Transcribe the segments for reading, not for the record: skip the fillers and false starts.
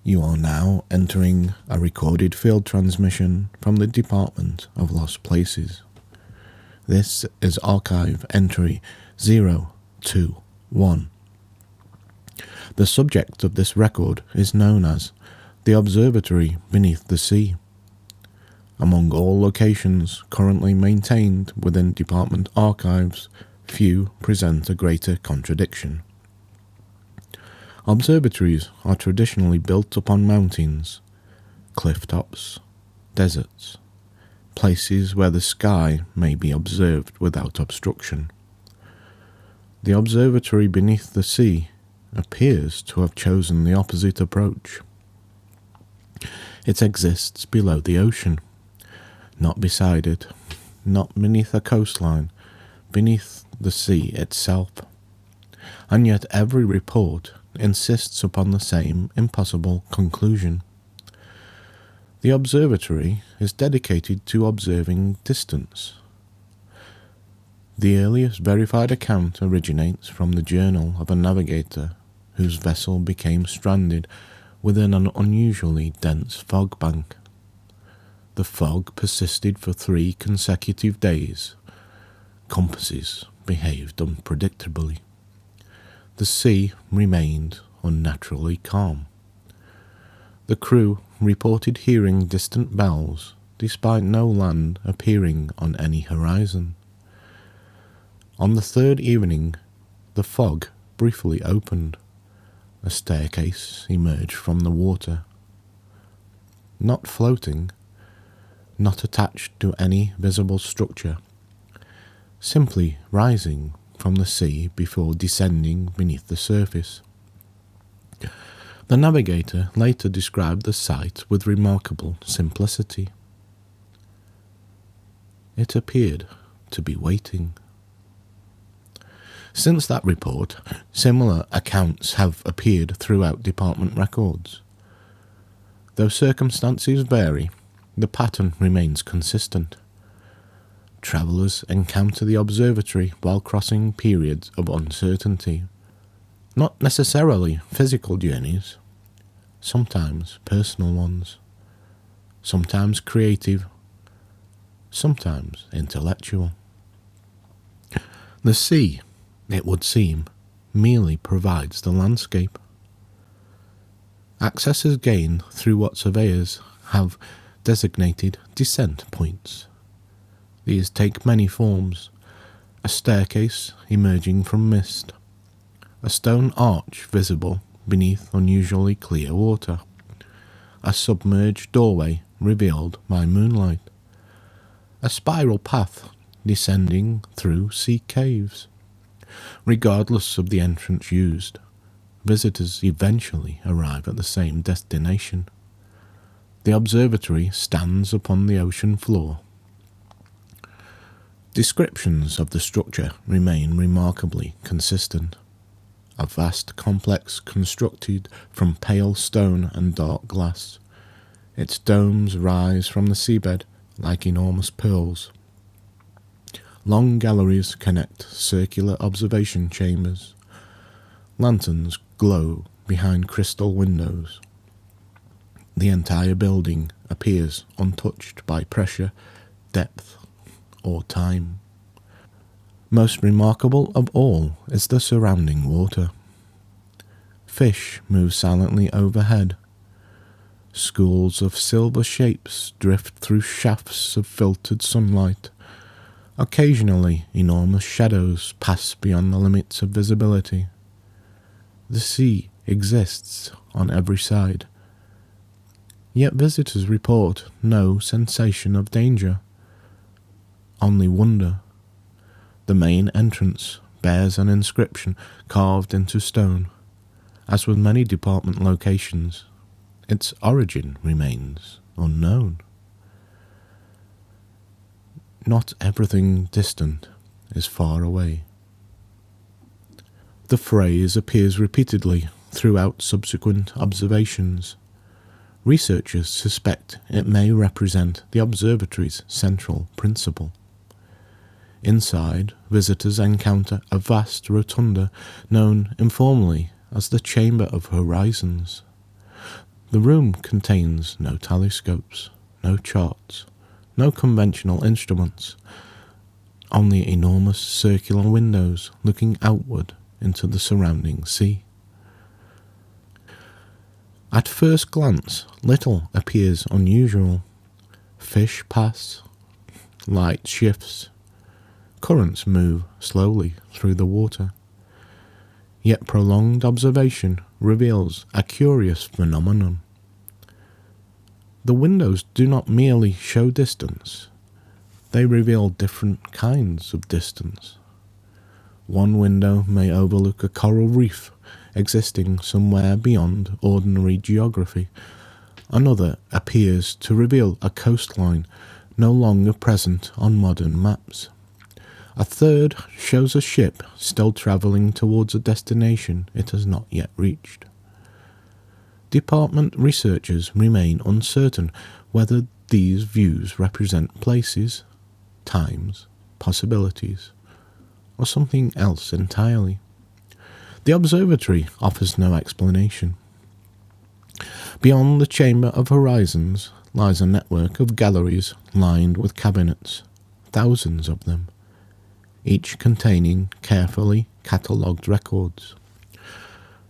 You are now entering a recorded field transmission from the Department of Lost Places. This is archive entry 021. The subject of this record is known as the Observatory Beneath the Sea. Among all locations currently maintained within department archives, few present a greater contradiction. Observatories are traditionally built upon mountains, cliff tops, deserts, places where the sky may be observed without obstruction. The Observatory Beneath the Sea appears to have chosen the opposite approach. It exists below the ocean, not beside it, not beneath a coastline, beneath the sea itself. And yet every report insists upon the same impossible conclusion. The observatory is dedicated to observing distance. The earliest verified account originates from the journal of a navigator whose vessel became stranded within an unusually dense fog bank. The fog persisted for 3 consecutive days. Compasses behaved unpredictably. The sea remained unnaturally calm. The crew reported hearing distant bells despite no land appearing on any horizon. On the 3rd evening, the fog briefly opened. A staircase emerged from the water. Not floating, not attached to any visible structure, simply rising from the sea before descending beneath the surface. The navigator later described the sight with remarkable simplicity. It appeared to be waiting. Since that report, similar accounts have appeared throughout department records. Though circumstances vary, the pattern remains consistent. Travellers encounter the observatory while crossing periods of uncertainty, not necessarily physical journeys, sometimes personal ones, sometimes creative, sometimes intellectual. The sea, it would seem, merely provides the landscape. Access is gained through what surveyors have designated descent points. These take many forms: a staircase emerging from mist, a stone arch visible beneath unusually clear water, a submerged doorway revealed by moonlight, a spiral path descending through sea caves. Regardless of the entrance used, visitors eventually arrive at the same destination. The observatory stands upon the ocean floor. Descriptions of the structure remain remarkably consistent. A vast complex constructed from pale stone and dark glass. Its domes rise from the seabed like enormous pearls. Long galleries connect circular observation chambers. Lanterns glow behind crystal windows. The entire building appears untouched by pressure, depth, or time. Most remarkable of all is the surrounding water. Fish move silently overhead. Schools of silver shapes drift through shafts of filtered sunlight. Occasionally, enormous shadows pass beyond the limits of visibility. The sea exists on every side. Yet visitors report no sensation of danger, only wonder. The main entrance bears an inscription carved into stone. As with many department locations, its origin remains unknown. Not everything distant is far away. The phrase appears repeatedly throughout subsequent observations. Researchers suspect it may represent the observatory's central principle. Inside, visitors encounter a vast rotunda known informally as the Chamber of Horizons. The room contains no telescopes, no charts, no conventional instruments, only enormous circular windows looking outward into the surrounding sea. At first glance, little appears unusual. Fish pass, light shifts, currents move slowly through the water. Yet prolonged observation reveals a curious phenomenon. The windows do not merely show distance, they reveal different kinds of distance. One window may overlook a coral reef existing somewhere beyond ordinary geography. Another appears to reveal a coastline no longer present on modern maps. A third shows a ship still travelling towards a destination it has not yet reached. Department researchers remain uncertain whether these views represent places, times, possibilities, or something else entirely. The observatory offers no explanation. Beyond the Chamber of Horizons lies a network of galleries lined with cabinets, thousands of them, each containing carefully catalogued records,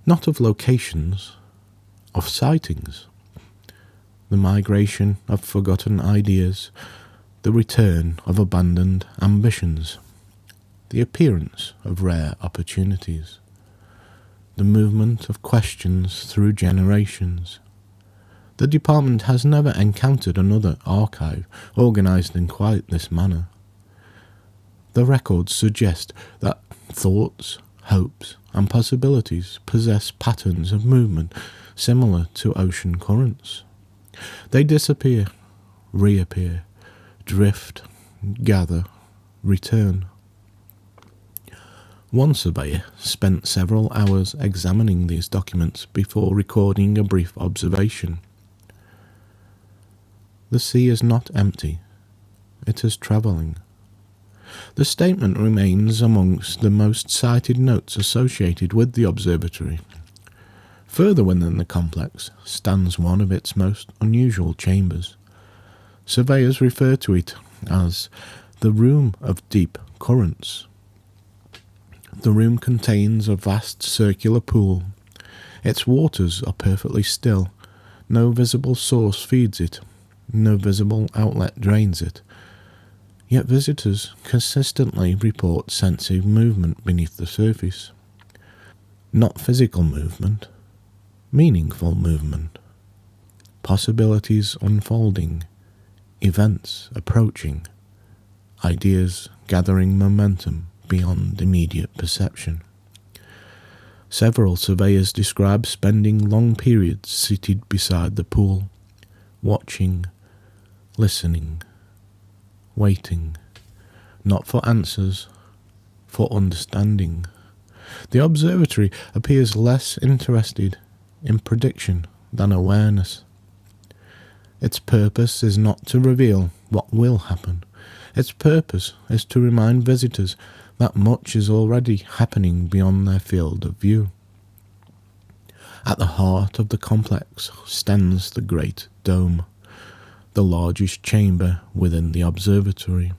not of locations, of sightings, the migration of forgotten ideas, the return of abandoned ambitions, the appearance of rare opportunities, the movement of questions through generations. The department has never encountered another archive organised in quite this manner. The records suggest that thoughts, hopes, and possibilities possess patterns of movement similar to ocean currents. They disappear, reappear, drift, gather, return. One surveyor spent several hours examining these documents before recording a brief observation. The sea is not empty, it is travelling. The statement remains amongst the most cited notes associated with the observatory. Further within the complex stands one of its most unusual chambers. Surveyors refer to it as the Room of Deep Currents. The room contains a vast circular pool. Its waters are perfectly still. No visible source feeds it. No visible outlet drains it. Yet visitors consistently report sensing movement beneath the surface. Not physical movement, meaningful movement. Possibilities unfolding, events approaching, ideas gathering momentum beyond immediate perception. Several surveyors describe spending long periods seated beside the pool, watching, listening, waiting, not for answers, for understanding. The observatory appears less interested in prediction than awareness. Its purpose is not to reveal what will happen. Its purpose is to remind visitors that much is already happening beyond their field of view. At the heart of the complex stands the Great Dome, the largest chamber within the observatory,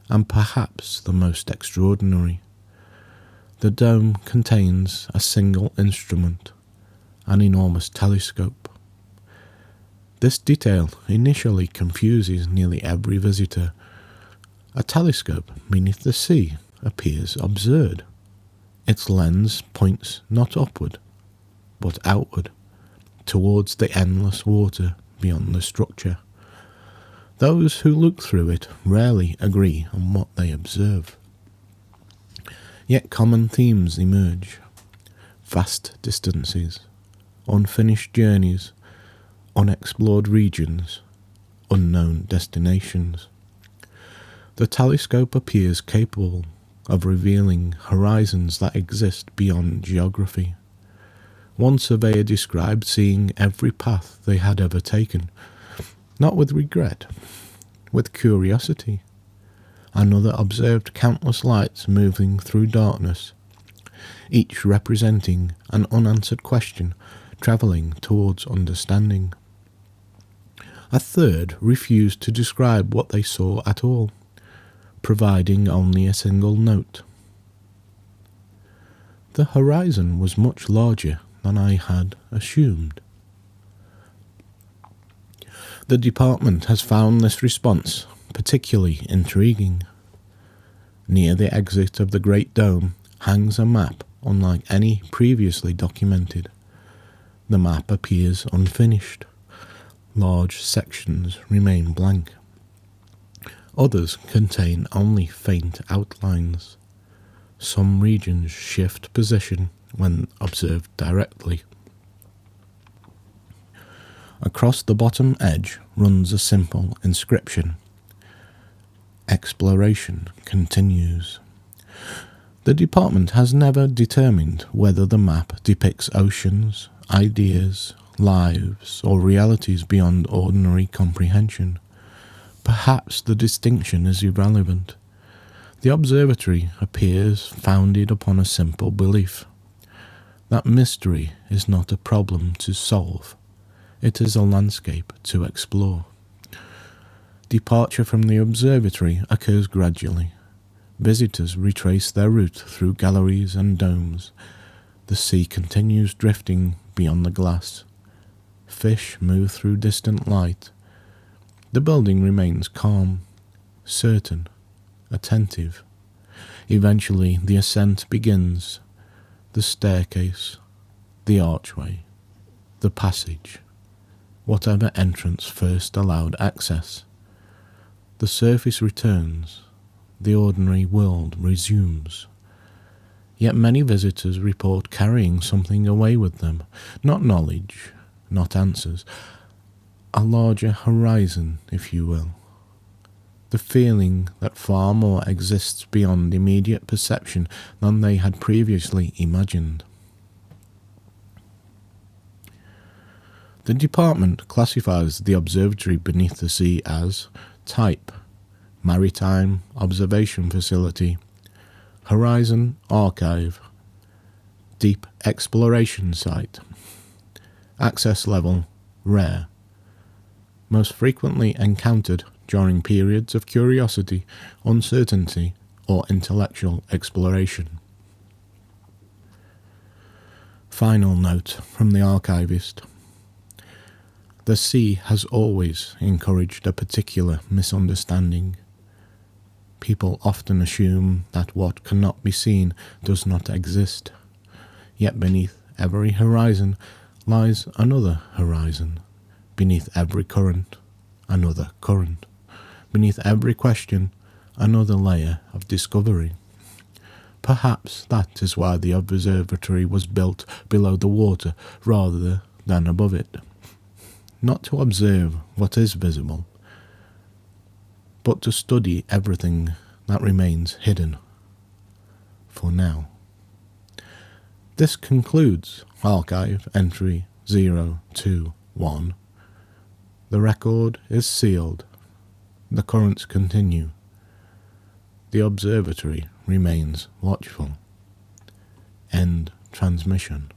and perhaps the most extraordinary. The dome contains a single instrument, an enormous telescope. This detail initially confuses nearly every visitor. A telescope beneath the sea appears absurd. Its lens points not upward, but outward, towards the endless water beyond the structure. Those who look through it rarely agree on what they observe. Yet common themes emerge: vast distances, unfinished journeys, unexplored regions, unknown destinations. The telescope appears capable of revealing horizons that exist beyond geography. One surveyor described seeing every path they had ever taken, not with regret, with curiosity. Another observed countless lights moving through darkness, each representing an unanswered question travelling towards understanding. A third refused to describe what they saw at all, providing only a single note. The horizon was much larger than I had assumed. The department has found this response particularly intriguing. Near the exit of the Great Dome hangs a map unlike any previously documented. The map appears unfinished. Large sections remain blank. Others contain only faint outlines. Some regions shift position when observed directly. Across the bottom edge runs a simple inscription. Exploration continues. The department has never determined whether the map depicts oceans, ideas, lives, or realities beyond ordinary comprehension. Perhaps the distinction is irrelevant. The observatory appears founded upon a simple belief. That mystery is not a problem to solve. It is a landscape to explore. Departure from the observatory occurs gradually. Visitors retrace their route through galleries and domes. The sea continues drifting beyond the glass. Fish move through distant light. The building remains calm, certain, attentive. Eventually the ascent begins. The staircase, the archway, the passage, whatever entrance first allowed access. The surface returns. The ordinary world resumes. Yet many visitors report carrying something away with them, not knowledge, not answers, a larger horizon, if you will. The feeling that far more exists beyond immediate perception than they had previously imagined. The department classifies the Observatory Beneath the Sea as Type, Maritime Observation Facility, Horizon Archive, Deep Exploration Site, Access Level Rare, most frequently encountered during periods of curiosity, uncertainty, or intellectual exploration. Final note from the archivist. The sea has always encouraged a particular misunderstanding. People often assume that what cannot be seen does not exist. Yet beneath every horizon lies another horizon. Beneath every current, another current. Beneath every question, another layer of discovery. Perhaps that is why the observatory was built below the water rather than above it. Not to observe what is visible, but to study everything that remains hidden. For now. This concludes Archive Entry 021. The record is sealed. The currents continue. The observatory remains watchful. End transmission.